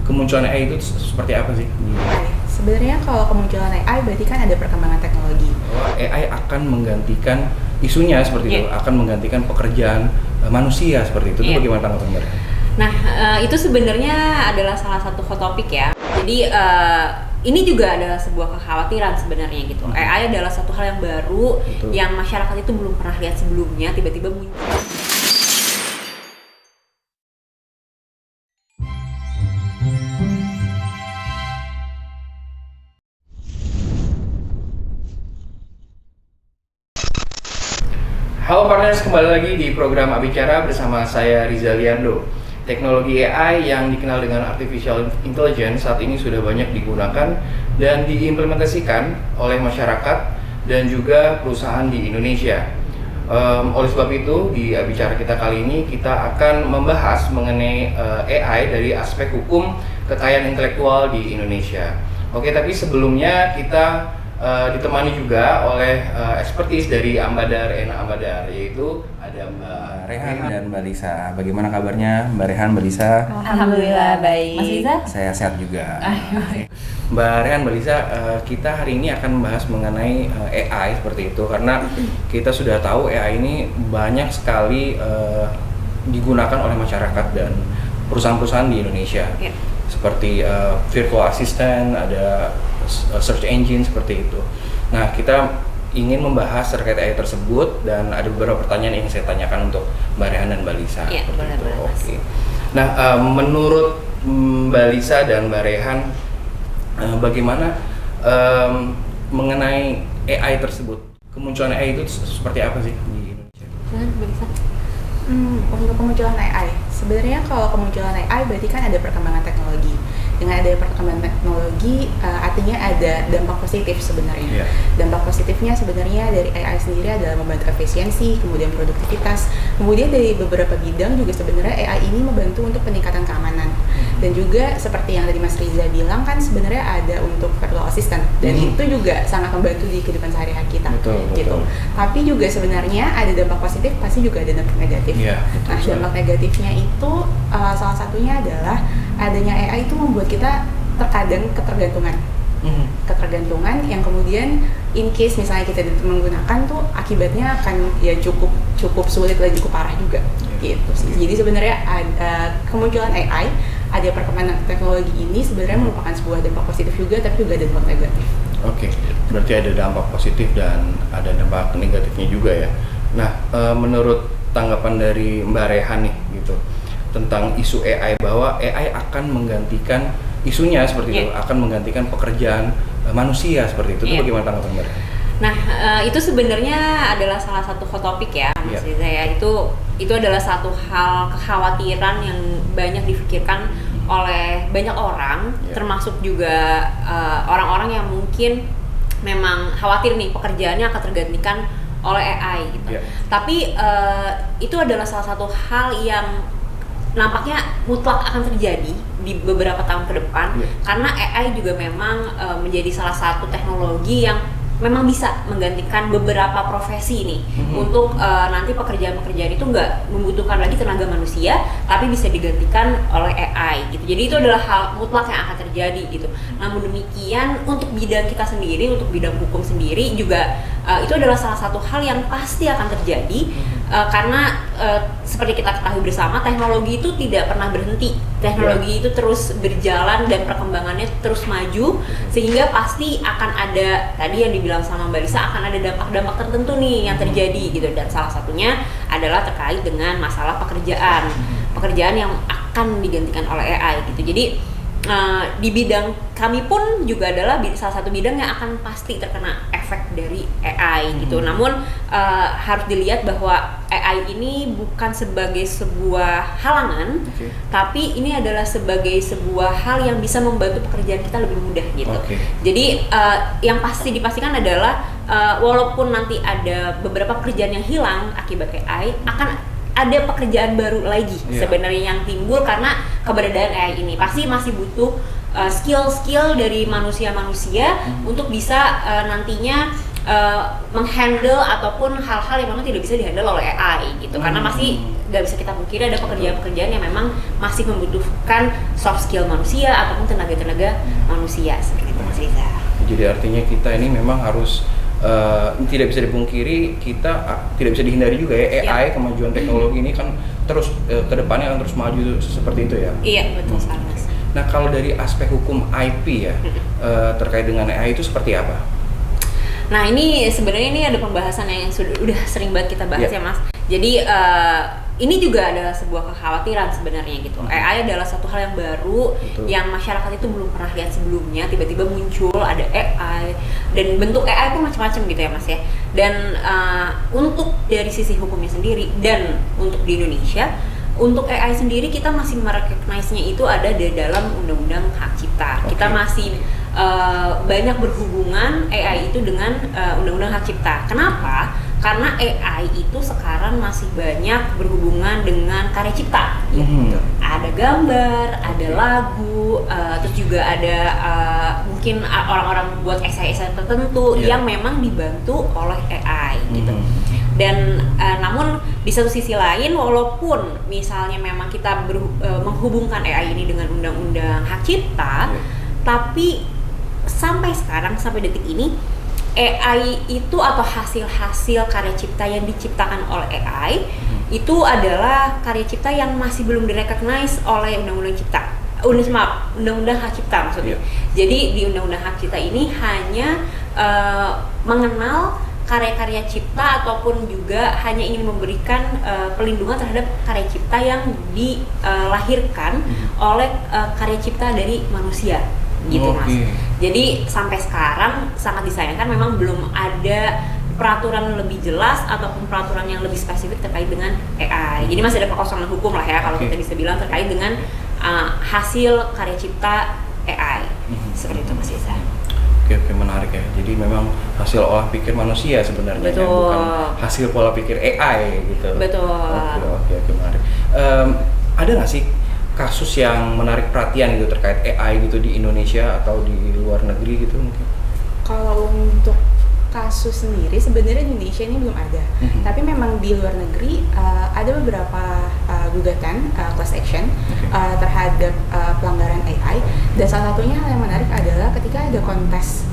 kemunculan AI itu seperti apa sih? Sebenarnya kalau kemunculan AI berarti kan ada perkembangan teknologi. Bahwa AI akan menggantikan isunya seperti itu, akan menggantikan pekerjaan manusia seperti itu. Itu bagaimana tanggapan Mbak? Nah, itu sebenarnya adalah salah satu hot topic ya. Jadi ini juga adalah sebuah kekhawatiran sebenarnya gitu. AI adalah satu hal yang baru. Betul. Yang masyarakat itu belum pernah lihat sebelumnya, tiba-tiba muncul. Halo partners, kembali lagi di program Abicara bersama saya Rizal Liando. Teknologi AI yang dikenal dengan Artificial Intelligence saat ini sudah banyak digunakan dan diimplementasikan oleh masyarakat dan juga perusahaan di Indonesia. Oleh sebab itu, di Abicara kita kali ini kita akan membahas mengenai AI dari aspek hukum kekayaan intelektual di Indonesia. Oke, tapi sebelumnya kita ditemani juga oleh expertise dari Ambadar Ambadar, yaitu ada Mbak Rehan dan Mbak Lisa. Bagaimana kabarnya Mbak Rehan, Mbak Lisa? Alhamdulillah baik. Mas Lisa? Saya sehat juga. Mbak Rehan, Mbak Lisa, kita hari ini akan membahas mengenai AI seperti itu karena kita sudah tahu AI ini banyak sekali digunakan oleh masyarakat dan perusahaan-perusahaan di Indonesia. Seperti virtual assistant, ada search engine seperti itu. Nah, kita ingin membahas terkait AI tersebut dan ada beberapa pertanyaan yang saya tanyakan untuk Mbak Rehan dan Mbak Lisa. Iya, boleh. Oke. Nah, menurut Mbak Lisa dan Mbak Rehan, bagaimana mengenai AI tersebut? Kemunculan AI itu seperti apa sih di Indonesia? Mbak Lisa? Untuk kemunculan AI, sebenarnya kalau kemunculan AI berarti kan ada perkembangan teknologi. Dengan ada perkembangan teknologi, artinya ada dampak positif sebenarnya. Dampak positifnya sebenarnya dari AI sendiri adalah membantu efisiensi, kemudian produktivitas. Kemudian dari beberapa bidang juga sebenarnya AI ini membantu untuk peningkatan keamanan. Dan juga seperti yang tadi Mas Riza bilang kan sebenarnya ada untuk virtual assistant. Dan itu juga sangat membantu di kehidupan sehari-hari kita. Betul. Tapi juga sebenarnya ada dampak positif, pasti juga ada dampak negatif. Nah, dampak negatifnya itu salah satunya adalah adanya AI itu membuat kita terkadang ketergantungan yang kemudian in case misalnya kita menggunakan tuh akibatnya akan ya cukup sulit dan cukup parah juga gitu sih. Jadi sebenarnya ada kemunculan AI, ada perkembangan teknologi ini sebenarnya merupakan sebuah dampak positif juga, tapi juga ada dampak negatif. Oke, berarti ada dampak positif dan ada dampak negatifnya juga ya. Nah, menurut tanggapan dari Mbak Rehan nih gitu tentang isu AI, bahwa AI akan menggantikan isunya seperti itu, akan menggantikan pekerjaan manusia seperti itu. Itu bagaimana tanggapan Mbak Rehan? Nah, itu sebenarnya adalah salah satu hot topic ya, Mas Riza ya. Itu adalah satu hal kekhawatiran yang banyak difikirkan oleh banyak orang, termasuk juga orang-orang yang mungkin memang khawatir nih pekerjaannya akan tergantikan oleh AI gitu. Tapi itu adalah salah satu hal yang nampaknya mutlak akan terjadi di beberapa tahun ke depan, karena AI juga memang menjadi salah satu teknologi yang memang bisa menggantikan beberapa profesi nih. Untuk nanti pekerjaan-pekerjaan itu nggak membutuhkan lagi tenaga manusia, tapi bisa digantikan oleh AI gitu. Jadi itu adalah hal mutlak yang akan terjadi gitu. Namun demikian untuk bidang kita sendiri, untuk bidang hukum sendiri juga itu adalah salah satu hal yang pasti akan terjadi. Karena seperti kita ketahui bersama, teknologi itu tidak pernah berhenti. Teknologi itu terus berjalan dan perkembangannya terus maju, sehingga pasti akan ada, tadi yang dibilang sama Mbak Lisa, akan ada dampak-dampak tertentu nih yang terjadi gitu. Dan salah satunya adalah terkait dengan masalah pekerjaan yang akan digantikan oleh AI gitu. Jadi di bidang kami pun juga adalah salah satu bidang yang akan pasti terkena efek dari AI gitu. Namun harus dilihat bahwa AI ini bukan sebagai sebuah halangan, tapi ini adalah sebagai sebuah hal yang bisa membantu pekerjaan kita lebih mudah gitu. Jadi yang pasti dipastikan adalah walaupun nanti ada beberapa pekerjaan yang hilang akibat AI, akan ada pekerjaan baru lagi sebenarnya yang timbul karena keberadaan AI ini. Pasti masih butuh skill-skill dari manusia-manusia untuk bisa nantinya menghandle ataupun hal-hal yang memang tidak bisa dihandle oleh AI gitu. Karena masih nggak bisa kita pungkiri ada pekerjaan-pekerjaan yang memang masih membutuhkan soft skill manusia ataupun tenaga-tenaga manusia seperti itu Mas Riza. Jadi artinya kita ini memang harus tidak bisa dipungkiri, kita tidak bisa dihindari juga ya, AI kemajuan teknologi ini kan terus kedepannya akan terus maju seperti itu ya. Iya betul sekali Mas. Nah kalau dari aspek hukum IP ya terkait dengan AI itu seperti apa? Nah ini sebenarnya ini ada pembahasan yang udah sering banget kita bahas ya Mas. Jadi ini juga adalah sebuah kekhawatiran sebenarnya gitu. AI adalah satu hal yang baru. Betul. Yang masyarakat itu belum pernah lihat sebelumnya. Tiba-tiba muncul ada AI dan bentuk AI pun macam-macam gitu ya Mas ya. Dan untuk dari sisi hukumnya sendiri dan untuk di Indonesia, untuk AI sendiri kita masih merecognize-nya itu ada di dalam Undang-Undang Hak Cipta. Kita masih banyak berhubungan AI itu dengan Undang-Undang Hak Cipta. Kenapa? Karena AI itu sekarang masih banyak berhubungan dengan karya cipta. Gitu. Ada gambar, ada lagu, terus juga ada mungkin orang-orang buat esai-esai tertentu yang memang dibantu oleh AI gitu. Dan namun di satu sisi lain, walaupun misalnya memang kita menghubungkan AI ini dengan Undang-Undang Hak Cipta, tapi sampai sekarang, sampai detik ini, AI itu atau hasil-hasil karya cipta yang diciptakan oleh AI itu adalah karya cipta yang masih belum direcognize oleh Undang-Undang Cipta. Undang-Undang Hak Cipta maksudnya. Jadi di Undang-Undang Hak Cipta ini hanya mengenal karya-karya cipta ataupun juga hanya ingin memberikan pelindungan terhadap karya cipta yang dilahirkan oleh karya cipta dari manusia gitu Mas. Jadi sampai sekarang sangat disayangkan memang belum ada peraturan lebih jelas ataupun peraturan yang lebih spesifik terkait dengan AI. Jadi masih ada perkosongan hukum lah ya kalau kita bisa bilang terkait dengan hasil karya cipta AI. Seperti itu Mas Iza. Oke, menarik ya. Jadi memang hasil olah pikir manusia sebenarnya, ya, bukan hasil pola pikir AI gitu. Betul. Oke, menarik. Ada nggak sih kasus yang menarik perhatian gitu terkait AI gitu di Indonesia atau di luar negeri gitu mungkin? Kalau untuk kasus sendiri sebenarnya di Indonesia ini belum ada, tapi memang di luar negeri ada beberapa gugatan class action terhadap pelanggaran AI, dan salah satunya hal yang menarik adalah ketika ada kontes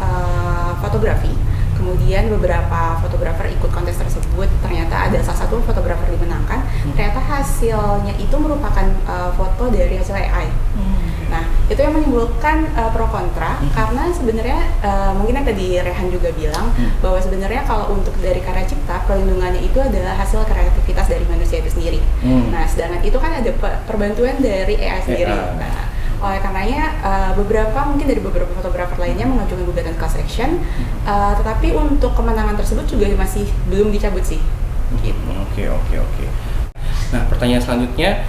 fotografi, kemudian beberapa fotografer ikut kontes tersebut, ternyata ada salah satu fotografer dimenangkan, ternyata hasilnya itu merupakan foto dari hasil AI. Nah, itu yang menimbulkan pro kontra, karena sebenarnya mungkin yang tadi Rehan juga bilang bahwa sebenarnya kalau untuk dari karya cipta, perlindungannya itu adalah hasil kreativitas dari manusia itu sendiri. Nah, sedangkan itu kan ada perbantuan dari AI sendiri. Nah, oleh karenanya mungkin dari beberapa fotografer lainnya mengajukan gugatan class action, tetapi untuk kemenangan tersebut juga masih belum dicabut sih. Gitu. Oke. Nah, pertanyaan selanjutnya,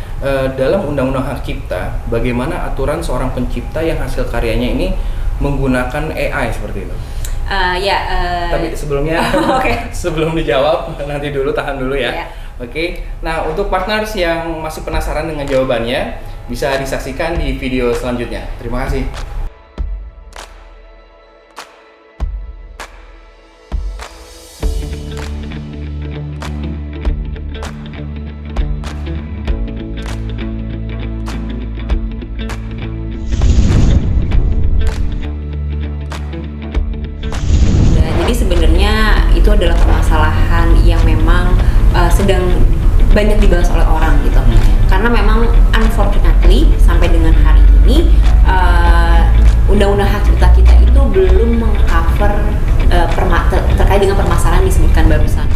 dalam Undang-Undang Hak Cipta, bagaimana aturan seorang pencipta yang hasil karyanya ini menggunakan AI seperti itu? Tapi sebelumnya, sebelum dijawab, nanti dulu tahan dulu ya. Oke. Nah, untuk partners yang masih penasaran dengan jawabannya, bisa disaksikan di video selanjutnya. Terima kasih. Jadi sebenarnya itu adalah permasalahan yang memang sedang banyak dibahas oleh orang gitu. Karena memang unfortunately sampai dengan hari ini Undang-Undang Hak Cipta kita itu belum meng-cover terkait dengan permasalahan disebutkan barusan.